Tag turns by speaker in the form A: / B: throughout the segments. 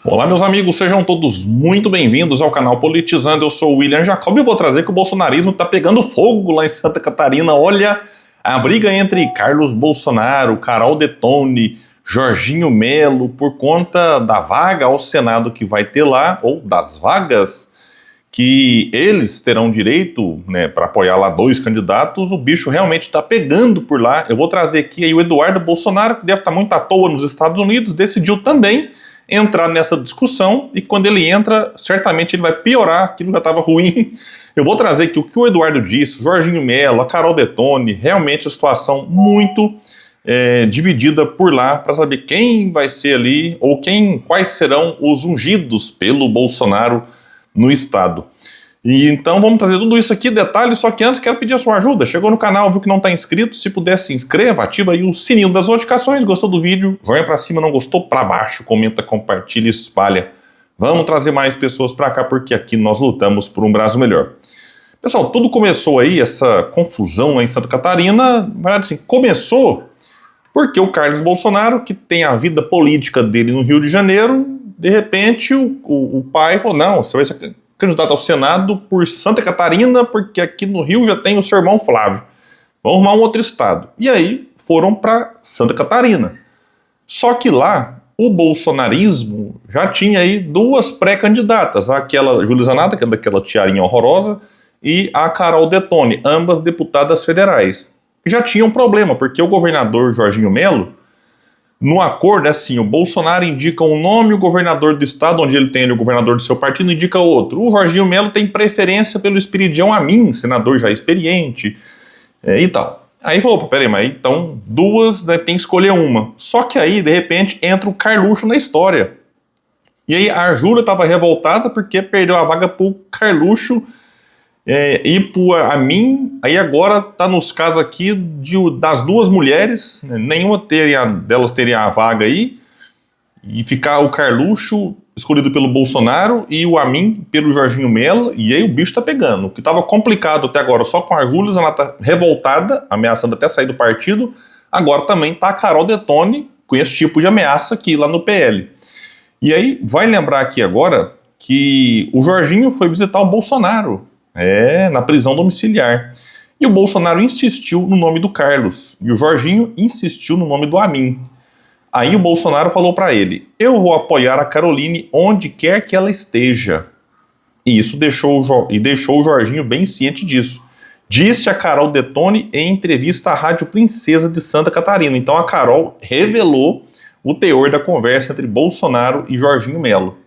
A: Olá, meus amigos, sejam todos muito bem-vindos ao canal Politizando. Eu sou o William Jacob e eu vou trazer que o bolsonarismo tá pegando fogo lá em Santa Catarina. Olha, a briga entre Carlos Bolsonaro, Carol Detone, Jorginho Melo, por conta da vaga ao Senado que vai ter lá, ou das vagas que eles terão direito, né, para apoiar lá dois candidatos. O bicho realmente está pegando por lá. Eu vou trazer aqui aí o Eduardo Bolsonaro, que deve estar muito à toa nos Estados Unidos, decidiu também entrar nessa discussão, e quando ele entra, certamente ele vai piorar aquilo que já estava ruim. Eu vou trazer aqui o que o Eduardo disse, o Jorginho Melo, a Carol Detone, realmente a situação muito dividida por lá, para saber quem vai ser ali, ou quais serão os ungidos pelo Bolsonaro no estado. E então vamos trazer tudo isso aqui, detalhes, só que antes quero pedir a sua ajuda. Chegou no canal, viu que não está inscrito, se puder se inscreva, ativa aí o sininho das notificações, gostou do vídeo, joinha para cima, não gostou, para baixo, comenta, compartilha e espalha. Vamos trazer mais pessoas para cá, porque aqui nós lutamos por um Brasil melhor. Pessoal, tudo começou aí, essa confusão lá em Santa Catarina, na verdade assim, começou porque o Carlos Bolsonaro, que tem a vida política dele no Rio de Janeiro, de repente o pai falou, não, você vai ser candidato ao Senado por Santa Catarina, porque aqui no Rio já tem o seu irmão Flávio. Vamos arrumar um outro estado. E aí foram para Santa Catarina. Só que lá, o bolsonarismo já tinha aí duas pré-candidatas, aquela Júlia Zanata, que é daquela tiarinha horrorosa, e a Carol Detone, ambas deputadas federais. Já tinha um problema, porque o governador Jorginho Melo, no acordo é assim, o Bolsonaro indica um nome, o governador do estado, onde ele tem o governador do seu partido, indica outro. O Jorginho Melo tem preferência pelo Esperidião Amin, senador já experiente, e tal. Aí falou, peraí, mas então duas, né, tem que escolher uma. Só que aí, de repente, entra o Carluxo na história. E aí a Júlia estava revoltada porque perdeu a vaga pro Carluxo e pro Amin. Aí agora tá nos casos aqui das duas mulheres, né, nenhuma delas teria a vaga aí, e ficar o Carluxo escolhido pelo Bolsonaro e o Amin pelo Jorginho Melo, e aí o bicho tá pegando. O que tava complicado até agora só com a Júlia, ela tá revoltada, ameaçando até sair do partido, agora também tá a Carol Detone com esse tipo de ameaça aqui lá no PL. E aí vai lembrar aqui agora que o Jorginho foi visitar o Bolsonaro, na prisão domiciliar. E o Bolsonaro insistiu no nome do Carlos, e o Jorginho insistiu no nome do Amin. Aí o Bolsonaro falou para ele, eu vou apoiar a Caroline onde quer que ela esteja. E isso deixou o Jorginho bem ciente disso. Disse a Carol Detone em entrevista à Rádio Princesa de Santa Catarina. Então a Carol revelou o teor da conversa entre Bolsonaro e Jorginho Melo,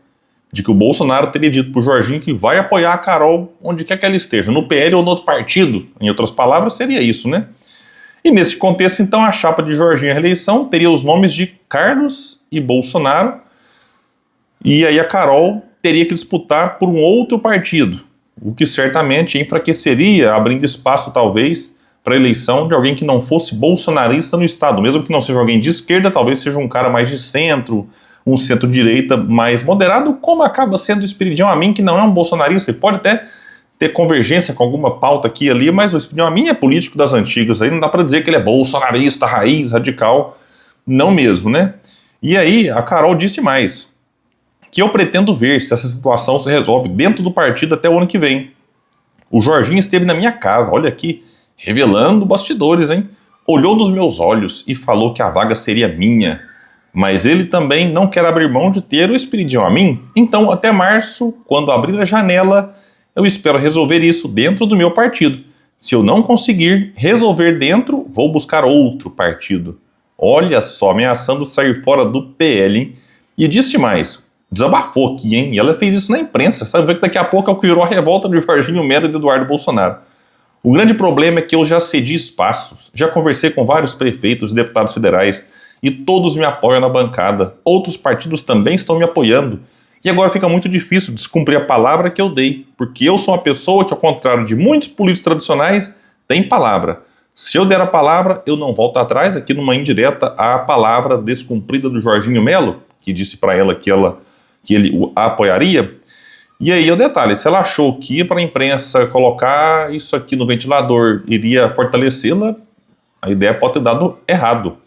A: de que o Bolsonaro teria dito pro Jorginho que vai apoiar a Carol onde quer que ela esteja, no PL ou no outro partido. Em outras palavras, seria isso, né? E nesse contexto, então, a chapa de Jorginho à reeleição teria os nomes de Carlos e Bolsonaro, e aí a Carol teria que disputar por um outro partido, o que certamente enfraqueceria, abrindo espaço, talvez, para a eleição de alguém que não fosse bolsonarista no estado, mesmo que não seja alguém de esquerda, talvez seja um cara mais de centro, um centro-direita mais moderado, como acaba sendo o Esperidião Amin, que não é um bolsonarista, e pode até ter convergência com alguma pauta aqui e ali, mas o Esperidião Amin é político das antigas, aí não dá para dizer que ele é bolsonarista, raiz, radical, não mesmo, né? E aí a Carol disse mais, que eu pretendo ver se essa situação se resolve dentro do partido até o ano que vem. O Jorginho esteve na minha casa, olha aqui, revelando bastidores, hein? Olhou nos meus olhos e falou que a vaga seria minha, mas ele também não quer abrir mão de ter o Esperidião Amin. Então, até março, quando abrir a janela, eu espero resolver isso dentro do meu partido. Se eu não conseguir resolver dentro, vou buscar outro partido. Olha só, ameaçando sair fora do PL, hein? E disse mais, desabafou aqui, hein? E ela fez isso na imprensa. Sabe ver que daqui a pouco é o que virou a revolta de Jorginho Melo e de Eduardo Bolsonaro. O grande problema é que eu já cedi espaços, já conversei com vários prefeitos e deputados federais, e todos me apoiam na bancada. Outros partidos também estão me apoiando. E agora fica muito difícil descumprir a palavra que eu dei, porque eu sou uma pessoa que, ao contrário de muitos políticos tradicionais, tem palavra. Se eu der a palavra, eu não volto atrás, aqui numa indireta à palavra descumprida do Jorginho Melo, que disse para ela que ele a apoiaria. E aí o detalhe, se ela achou que para a imprensa colocar isso aqui no ventilador iria fortalecê-la, a ideia pode ter dado errado.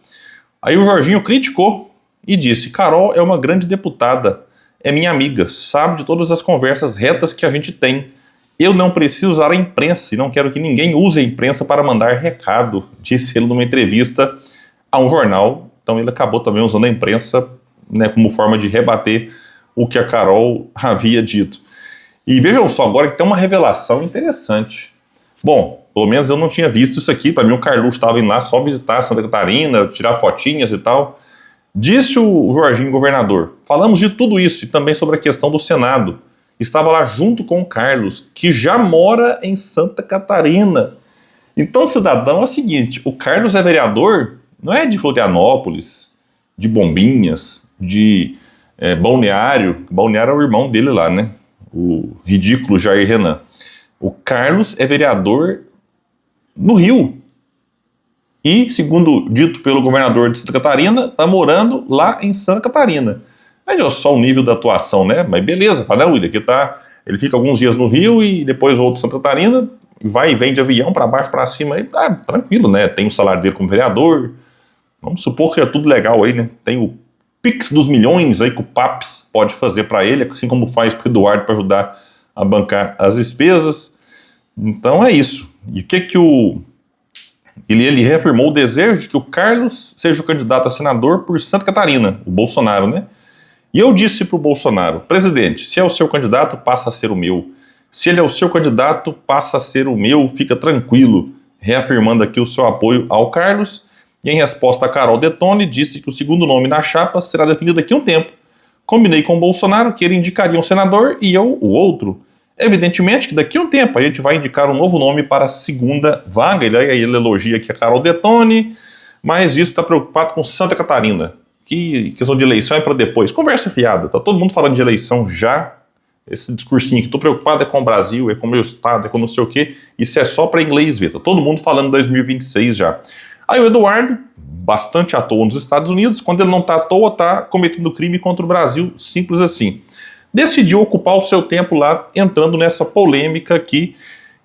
A: Aí o Jorginho criticou e disse, Carol é uma grande deputada, é minha amiga, sabe de todas as conversas retas que a gente tem. Eu não preciso usar a imprensa e não quero que ninguém use a imprensa para mandar recado, disse ele numa entrevista a um jornal. Então ele acabou também usando a imprensa, né, como forma de rebater o que a Carol havia dito. E vejam só, agora que tem uma revelação interessante. Bom, pelo menos eu não tinha visto isso aqui. Para mim o Carluxo estava indo lá só visitar Santa Catarina, tirar fotinhas e tal. Disse o Jorginho, governador, falamos de tudo isso e também sobre a questão do Senado. Estava lá junto com o Carlos, que já mora em Santa Catarina. Então, cidadão, é o seguinte, o Carlos é vereador, não é de Florianópolis, de Bombinhas, de Balneário. Balneário é o irmão dele lá, né? O ridículo Jair Renan. O Carlos é vereador no Rio. E, segundo dito pelo governador de Santa Catarina, está morando lá em Santa Catarina. Veja só o nível da atuação, né? Mas beleza, fala, William, aqui tá. Ele fica alguns dias no Rio e depois volta em Santa Catarina, vai e vem de avião para baixo, para cima, aí, tranquilo, né? Tem o salário dele como vereador. Vamos supor que é tudo legal aí, né? Tem o Pix dos milhões aí que o Paps pode fazer para ele, assim como faz para o Eduardo para ajudar a bancar as despesas. Então é isso. E o que ele reafirmou o desejo de que o Carlos seja o candidato a senador por Santa Catarina, o Bolsonaro, né? E eu disse para o Bolsonaro, presidente, se é o seu candidato, passa a ser o meu. Se ele é o seu candidato, passa a ser o meu, fica tranquilo. Reafirmando aqui o seu apoio ao Carlos. E em resposta a Carol Detone, disse que o segundo nome na chapa será definido daqui a um tempo. Combinei com o Bolsonaro que ele indicaria um senador e eu o outro. Evidentemente que daqui a um tempo a gente vai indicar um novo nome para a segunda vaga. Ele elogia aqui a Carol Detone, mas isso está preocupado com Santa Catarina. Que questão de eleição é para depois. Conversa fiada, tá todo mundo falando de eleição já. Esse discursinho que tô preocupado é com o Brasil, é com o meu estado, é com não sei o quê. Isso é só para inglês ver, tá todo mundo falando 2026 já. Aí o Eduardo, bastante à toa nos Estados Unidos, quando ele não tá à toa, tá cometendo crime contra o Brasil, simples assim. Decidiu ocupar o seu tempo lá, entrando nessa polêmica aqui,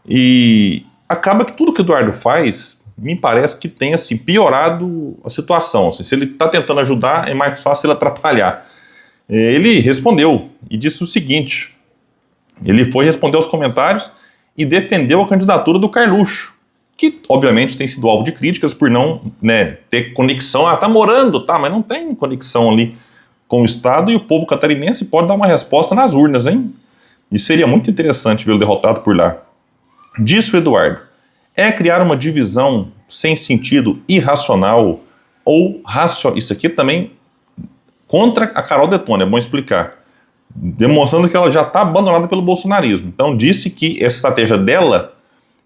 A: e acaba que tudo que o Eduardo faz, me parece que tem, assim, piorado a situação. Assim, se ele está tentando ajudar, é mais fácil ele atrapalhar. Ele respondeu e disse o seguinte, ele foi responder aos comentários e defendeu a candidatura do Carluxo, que obviamente tem sido alvo de críticas por não, né, ter conexão. Tá morando, tá, mas não tem conexão ali com o Estado, e o povo catarinense pode dar uma resposta nas urnas, hein? E seria muito interessante vê-lo derrotado por lá. Disse o Eduardo, é criar uma divisão sem sentido, irracional ou racional. Isso aqui também contra a Carol Detone, é bom explicar. Demonstrando que ela já está abandonada pelo bolsonarismo. Então disse que essa estratégia dela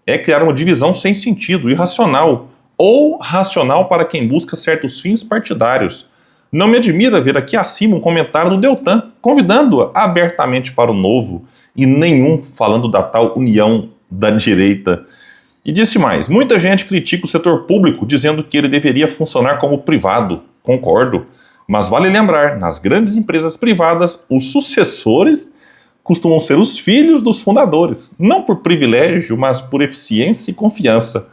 A: é criar uma divisão sem sentido, irracional ou racional para quem busca certos fins partidários. Não me admira ver aqui acima um comentário do Deltan, convidando-a abertamente para o novo, e nenhum falando da tal união da direita. E disse mais, muita gente critica o setor público, dizendo que ele deveria funcionar como privado. Concordo, mas vale lembrar, nas grandes empresas privadas, os sucessores costumam ser os filhos dos fundadores, não por privilégio, mas por eficiência e confiança.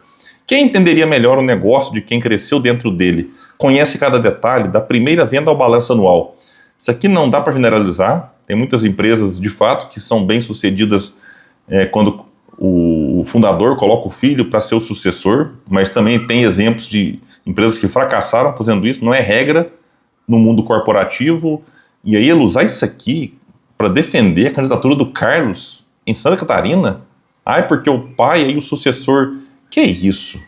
A: Quem entenderia melhor o negócio de quem cresceu dentro dele? Conhece cada detalhe, da primeira venda ao balanço anual. Isso aqui não dá para generalizar, tem muitas empresas, de fato, que são bem-sucedidas quando o fundador coloca o filho para ser o sucessor, mas também tem exemplos de empresas que fracassaram fazendo isso, não é regra no mundo corporativo. E aí ele usar isso aqui para defender a candidatura do Carlos em Santa Catarina, porque o pai aí o sucessor, que é isso?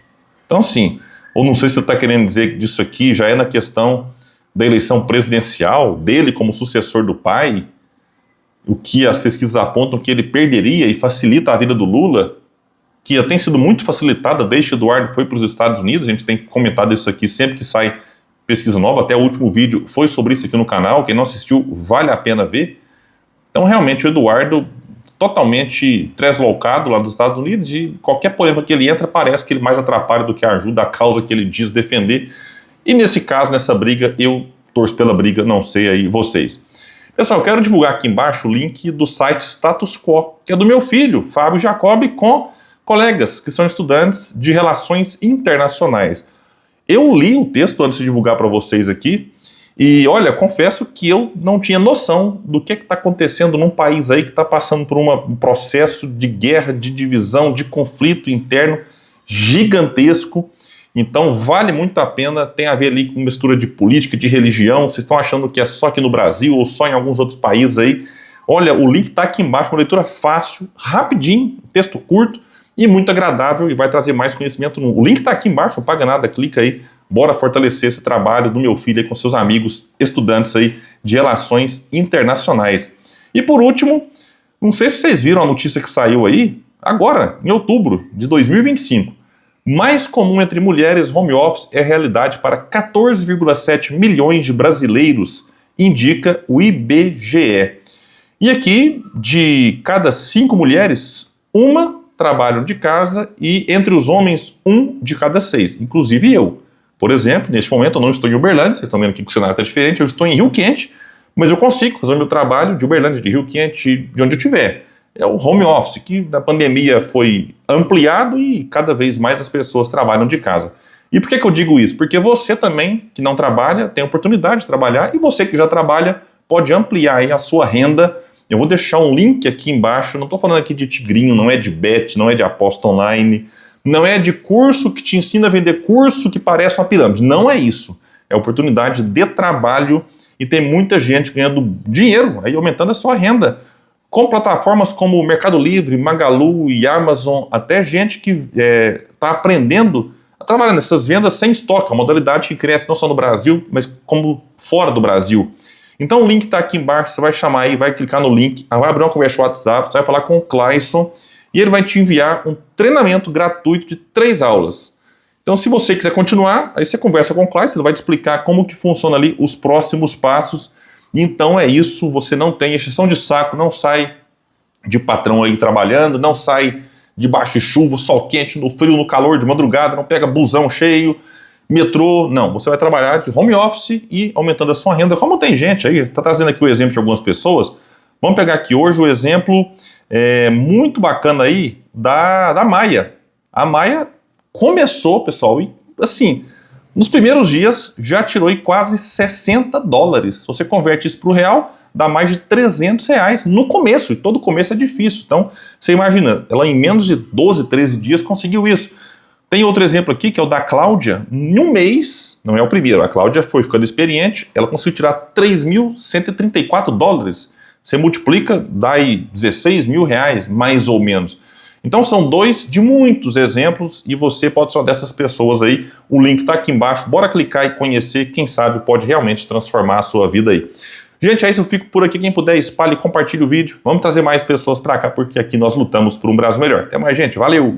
A: Então sim, ou não sei se você está querendo dizer que disso aqui já é na questão da eleição presidencial, dele como sucessor do pai, o que as pesquisas apontam que ele perderia e facilita a vida do Lula, que já tem sido muito facilitada desde que Eduardo foi para os Estados Unidos. A gente tem comentado isso aqui sempre que sai pesquisa nova, até o último vídeo foi sobre isso aqui no canal, quem não assistiu vale a pena ver. Então realmente o Eduardo totalmente tresloucado lá dos Estados Unidos, e qualquer polêmica que ele entra parece que ele mais atrapalha do que ajuda a causa que ele diz defender. E nesse caso, nessa briga, eu torço pela briga, não sei aí vocês. Pessoal, eu quero divulgar aqui embaixo o link do site Status Quo, que é do meu filho, Fábio Jacob, com colegas que são estudantes de Relações Internacionais. Eu li o texto antes de divulgar para vocês aqui, E olha, confesso que eu não tinha noção do que está acontecendo num país aí que está passando por um processo de guerra, de divisão, de conflito interno gigantesco. Então vale muito a pena, tem a ver ali com mistura de política, de religião. Vocês estão achando que é só aqui no Brasil ou só em alguns outros países aí? Olha, o link está aqui embaixo, uma leitura fácil, rapidinho, texto curto e muito agradável e vai trazer mais conhecimento. O link está aqui embaixo, não paga nada, clica aí. Bora fortalecer esse trabalho do meu filho aí com seus amigos estudantes aí de relações internacionais. E por último, não sei se vocês viram a notícia que saiu aí, agora, em outubro de 2025. Mais comum entre mulheres, home office é realidade para 14,7 milhões de brasileiros, indica o IBGE. E aqui, de cada 5 mulheres, uma trabalha de casa e entre os homens, 1 de cada 6, inclusive eu. Por exemplo, neste momento eu não estou em Uberlândia, vocês estão vendo aqui que o cenário está diferente, eu estou em Rio Quente, mas eu consigo fazer o meu trabalho de Uberlândia, de Rio Quente, de onde eu estiver. É o home office, que da pandemia foi ampliado e cada vez mais as pessoas trabalham de casa. E por que eu digo isso? Porque você também, que não trabalha, tem a oportunidade de trabalhar, e você que já trabalha pode ampliar aí a sua renda. Eu vou deixar um link aqui embaixo, não estou falando aqui de tigrinho, não é de bet, não é de aposta online, não é de curso que te ensina a vender curso que parece uma pirâmide. Não é isso. É oportunidade de trabalho e tem muita gente ganhando dinheiro, aí aumentando a sua renda. Com plataformas como o Mercado Livre, Magalu e Amazon, até gente que está aprendendo a trabalhar nessas vendas sem estoque, a modalidade que cresce não só no Brasil, mas como fora do Brasil. Então o link está aqui embaixo, você vai chamar aí, vai clicar no link, vai abrir uma conversa no WhatsApp, você vai falar com o Clayson, e ele vai te enviar um treinamento gratuito de 3 aulas. Então, se você quiser continuar, aí você conversa com o Clayson, ele vai te explicar como que funciona ali os próximos passos. Então é isso, você não tem exceção de saco, não sai de patrão aí trabalhando, não sai debaixo de chuva, sol quente, no frio, no calor, de madrugada, não pega busão cheio, metrô, não. Você vai trabalhar de home office e aumentando a sua renda, como tem gente aí, está trazendo aqui o exemplo de algumas pessoas. Vamos pegar aqui hoje o exemplo muito bacana aí da Maia. A Maia começou, pessoal, e assim, nos primeiros dias já tirou aí quase $60. Se você converte isso para o real, dá mais de R$300 no começo, e todo começo é difícil. Então, você imagina, ela em menos de 12, 13 dias conseguiu isso. Tem outro exemplo aqui, que é o da Cláudia. Em um mês, não é o primeiro, a Cláudia foi ficando experiente, ela conseguiu tirar $3.134. Você multiplica, dá aí R$16 mil, mais ou menos. Então são 2 de muitos exemplos e você pode ser uma dessas pessoas aí. O link está aqui embaixo, bora clicar e conhecer, quem sabe pode realmente transformar a sua vida aí. Gente, é isso, eu fico por aqui. Quem puder, espalhe e compartilhe o vídeo. Vamos trazer mais pessoas para cá, porque aqui nós lutamos por um Brasil melhor. Até mais, gente. Valeu!